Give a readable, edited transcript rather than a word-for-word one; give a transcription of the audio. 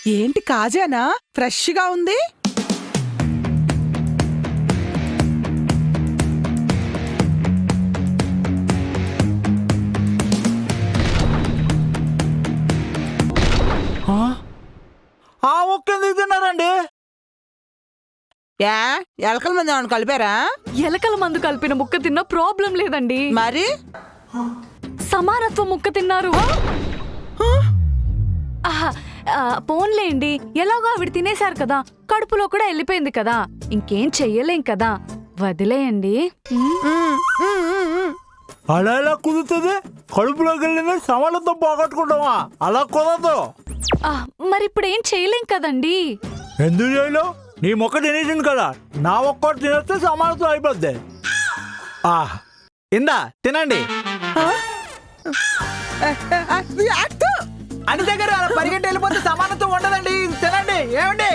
ఏంటి కాజానా ఫ్రెష్ గా ఉంది? ఆ ఒక్క ఎందుకు తిన్నారండి? ఏ ఎలకల మంది ఏమన్నా కలిపారా? ఎలకల మందు కలిపిన ముక్క తిన్నా ప్రాబ్లం లేదండి. మరి సమానత్వ ముక్క తిన్నారు. ఆహా, పోన్లేండి, ఎలాగో ఆవిడ తినేశారు కదా, కడుపులో కూడా వెళ్ళిపోయింది కదా, ఇంకేం చెయ్యలేం కదా, వదిలేయండి. అలా ఎలా కుదురుతుంది? కడుపులోకి వెళ్ళింది సమానత్వం పోగొట్టుకుంటావా? అలా కుదరదు. మరి ఇప్పుడు ఏం చేయలేం కదండి. ఎందుకు చేయలేవు? నీ మొక్క తినేసింది కదా, నా ఒక్కటి తినేస్తే సమానత్వం అయిపోద్ది. ఇందా తినండి. అన్ని దగ్గర అలా పరిగెట్టి వెళ్ళిపోతే సమానత్వం ఉండదండి. తినండి. ఏమండి?